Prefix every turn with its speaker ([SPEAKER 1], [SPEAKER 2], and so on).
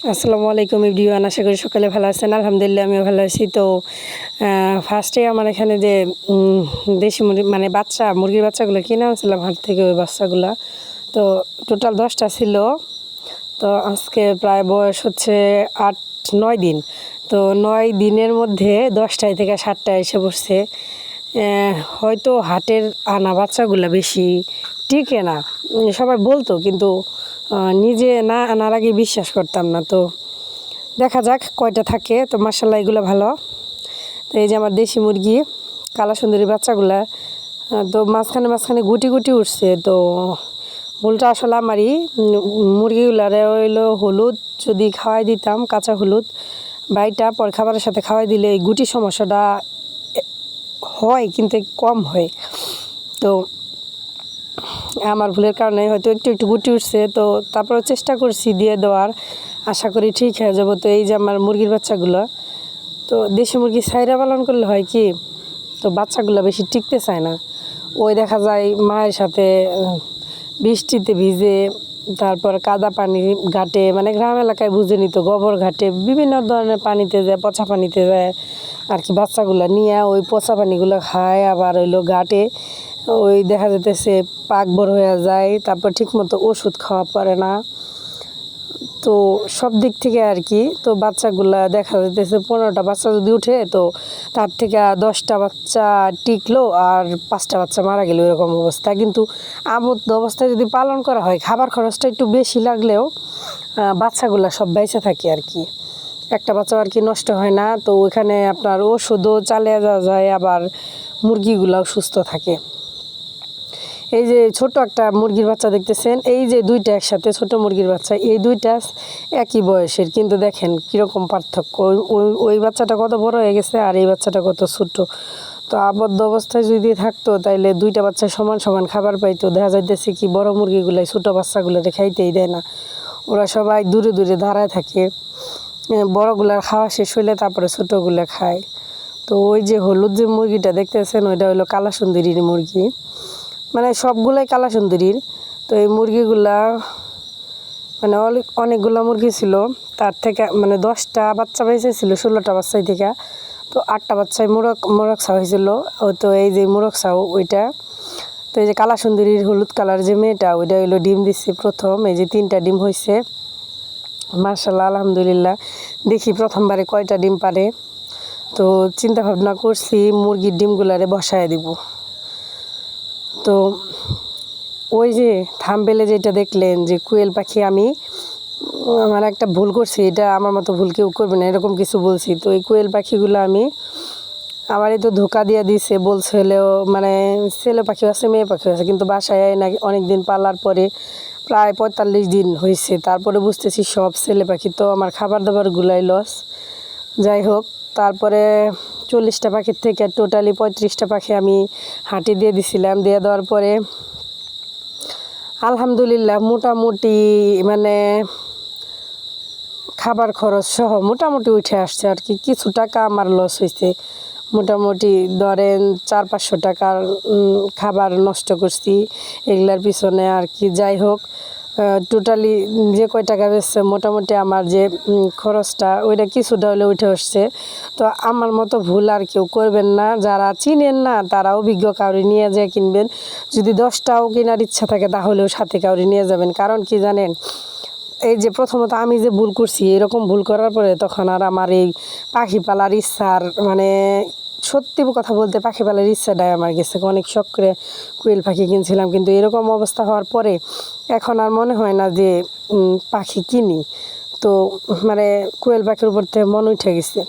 [SPEAKER 1] আসসালামু আলাইকুম এভরিওয়ান, আশা করি সকালে ভালো আছেন। আলহামদুলিল্লাহ আমিও ভালো আছি। তো ফার্স্টে আমার এখানে যে দেশি মুরগি মানে মুরগির বাচ্চাগুলো কিনে আনছিলাম হাট থেকে, ওই বাচ্চাগুলো তো টোটাল 10টা ছিল। তো আজকে প্রায় বয়স হচ্ছে 8-9 দিন। তো 9 দিনের মধ্যে 10টায় থেকে 7টায় এসে পড়ছে। হয়তো হাটের আনা বাচ্চাগুলো বেশি টিকে না, সবাই বলতো, কিন্তু নিজে না আনার আগে বিশ্বাস করতাম না। তো দেখা যাক কয়টা থাকে। তো মাশাআল্লাহ এগুলো ভালো। তো এই যে আমার দেশি মুরগি কালা সুন্দরী বাচ্চাগুলা, তো মাঝখানে মাঝখানে গুটি গুটি উঠছে। তো ভুলটা আসলে আমারই। মুরগিগুলারে হইলো হলুদ যদি খাওয়াই দিতাম, কাঁচা হলুদ বাইটা পর খাবারের সাথে খাওয়াই দিলে এই গুটি সমস্যাটা হয়, কিন্তু কম হয়। তো আমার ভুলের কারণে হয়তো একটু একটু গুটি উঠছে। তো তারপরে চেষ্টা করছি দিয়ে দেওয়ার, আশা করি ঠিক হয়ে যাবো। তো এই যে আমার মুরগির বাচ্চাগুলো, তো দেশি মুরগি ছাইরা পালন করলে হয় কি, তো বাচ্চাগুলো বেশি টিকতে চায় না। ওই দেখা যায় মায়ের সাথে বৃষ্টিতে ভিজে, তারপর কাদা পানি ঘাটে, মানে গ্রাম এলাকায় বুঝে নিত, গোবর ঘাটে বিভিন্ন ধরনের পানিতে যায়, পচা পানিতে যায় আর কি। বাচ্চাগুলো নিয়ে ওই পচা পানিগুলো খায়, আবার হইলো ঘাটে ওই দেখা যেতেছে পাক বড় হয়ে যায়, তারপর ঠিকমতো ওষুধ খাওয়া পারে না। তো সব দিক থেকে আর কি। তো বাচ্চাগুলা দেখা যাইতেছে 15টা বাচ্চা যদি উঠে, তো তার থেকে 10টা বাচ্চা টিকলো আর 5টা বাচ্চা মারা গেল, এরকম অবস্থা। কিন্তু আবদ্ধ অবস্থায় যদি পালন করা হয়, খাবার খরচটা একটু বেশি লাগলেও বাচ্চাগুলা সব বেঁচে থাকে আর কি। একটা বাচ্চা আর কি নষ্ট হয় না। তো ওইখানে আপনার ওষুধও চালিয়ে যাওয়া যায়, আবার মুরগিগুলাও সুস্থ থাকে। এই যে ছোট একটা মুরগির বাচ্চা দেখতেছেন, এই যে দুইটা একসাথে ছোট মুরগির বাচ্চা, এই দুইটা একই বয়সের, কিন্তু দেখেন কীরকম পার্থক্য। ওই বাচ্চাটা কত বড় হয়ে গেছে আর এই বাচ্চাটা কত ছোট। তো আবদ্ধ অবস্থায় যদি থাকতো তাইলে দুইটা বাচ্চা সমান সমান খাবার পাইতো। দেখা যাইতেছে কি বড় মুরগিগুলাই ছোট বাচ্চাগুলোতে খাইতেই দেয় না, ওরা সবাই দূরে দূরে দাঁড়ায় থাকে। বড়গুলার খাওয়া শেষ হইলে তারপরে ছোটোগুলো খায়। তো ওই যে হলুদ যে মুরগিটা দেখতেছেন, ওইটা হলো কালা সুন্দরীর মুরগি, মানে সবগুলাই কালা সুন্দরীর। তো এই মুরগিগুলা মানে অনেকগুলো মুরগি ছিল, তার থেকে মানে 10টা বাচ্চা বেঁচেছিল 16টা বাচ্চাই থেকে। তো 8টা বাচ্চায় মোরগ ছাও হয়েছিল। তো এই যে মোরগ ছাও ওইটা। তো এই যে কালা সুন্দরীর হলুদ কালার যে মেয়েটা, ওইটা হইলো ডিম দিচ্ছে প্রথম। এই যে 3টা ডিম হয়েছে, মাশাআল্লাহ আলহামদুলিল্লাহ। দেখি প্রথমবারে কয়টা ডিম পারে। তো চিন্তা ভাবনা করছি মুরগির ডিমগুলারে বসায় দিব। তো ওই যে থাম্বনেলে যেটা দেখলেন যে কোয়েল পাখি, আমি আমার একটা ভুল করছি, এটা আমার মতো ভুল কেউ করবে না, এরকম কিছু বলছি। তো এই কোয়েল পাখিগুলো আমি আমারই তো ধোকা দিয়ে দিছে। বলছিলেও মানে ছেলে পাখি আছে মেয়ে পাখি আছে, কিন্তু বাসায় নাকি অনেক দিন পালার পরে প্রায় 45 দিন হয়েছে, তারপরে বুঝতেছি সব ছেলে পাখি। তো আমার খাবার দাবারগুলাই লস। যাই হোক, তারপরে 40টা পাখির থেকে টোটালি 35টা পাখি আমি হাটে দিয়ে দিছিলাম। দিয়ে দেওয়ার পরে আলহামদুলিল্লাহ মোটামুটি মানে খাবার খরচ সহ মোটামুটি উঠে আসছে আর কি। কিছু টাকা আমার লস হয়েছে, মোটামুটি ধরেন 400-500 টাকার খাবার নষ্ট করছি এগুলার পিছনে আর কি। যাই হোক, টোটালি যে কয় টাকা বেচছে মোটামুটি আমার যে খরচটা ওইটা কিছুটা হলে উঠে আসছে। তো আমার মতো ভুল আর কেউ করবেন না, যারা চিনেন না তারা অভিজ্ঞ কাউরি নিয়ে যেয়ে কিনবেন। যদি 10টাও কেনার ইচ্ছা থাকে তাহলেও সাথে কাউরি নিয়ে যাবেন। কারণ কি জানেন, এই যে প্রথমত আমি যে ভুল করছি, এরকম ভুল করার পরে তখন আর আমার এই পাখি পালার ইচ্ছার মানে সত্যি কথা বলতে পাখি পালার ইচ্ছাটাই আমার গেছে। অনেক শখ করে কোয়েল পাখি কিনছিলাম, কিন্তু এরকম অবস্থা হওয়ার পরে এখন আর মনে হয় না যে পাখি কিনি। তো মানে কোয়েল পাখির উপর থেকে মন উঠে গেছে।